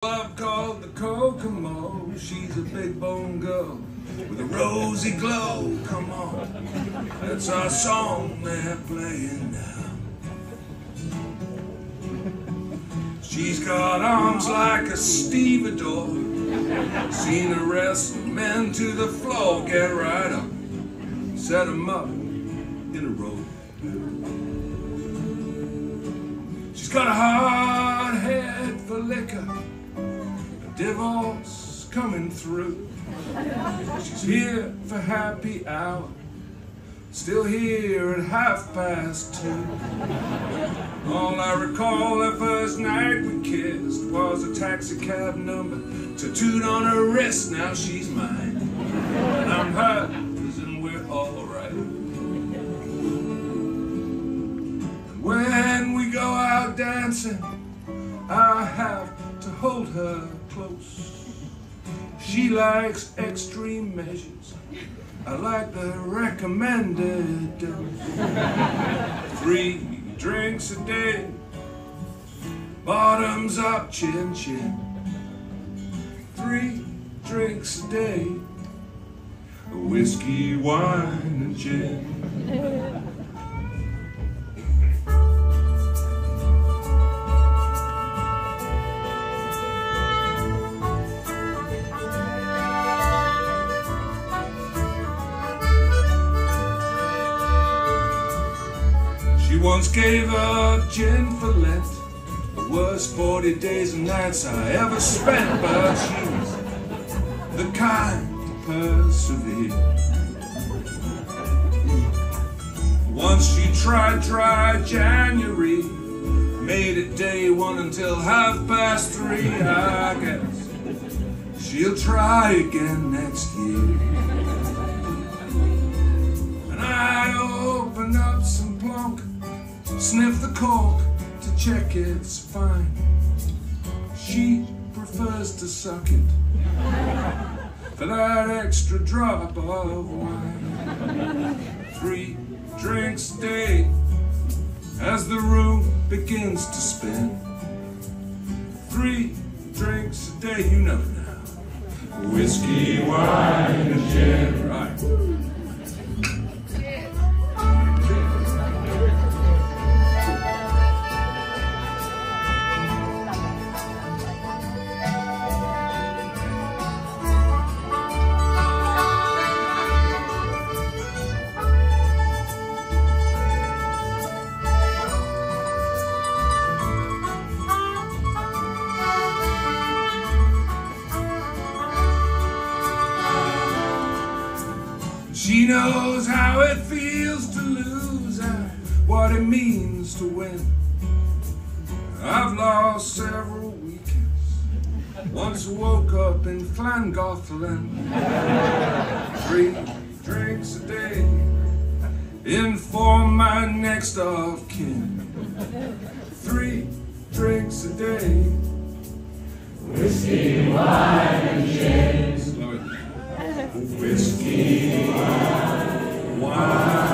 Love called the Kokomo. She's a big bone girl with a rosy glow. Come on, that's our song they're playing now. She's got arms like a stevedore. Seen her wrestle men to the floor. Get right up, set them up in a row. She's got a hard head for liquor, divorce coming through. She's here for happy hour, still here at 2:30. All I recall that first night we kissed was a taxi cab number tattooed on her wrist. Now she's mine, and I'm hers, and we're all right. And when we go out dancing, I have to hold her close. She likes extreme measures, I like the recommended dose. 3 drinks a day, bottoms up, chin chin. 3 drinks a day, whiskey, wine, and gin. She once gave up gin for Lent, the worst 40 days and nights I ever spent, but she's the kind to persevere. Once she tried dry January, made it day 1 until 3:30. I guess she'll try again next year. And I open up some plunk, sniff the cork to check it's fine. She prefers to suck it for that extra drop of wine. 3 drinks a day as the room begins to spin. 3 drinks a day, you know now. Whiskey, wine, and gin. Right. She knows how it feels to lose and what it means to win. I've lost several weekends. Once I woke up in Llangollen. 3 drinks a day inform my next of kin. 3 drinks a day, whiskey, wine, and gin. Whiskey, wine.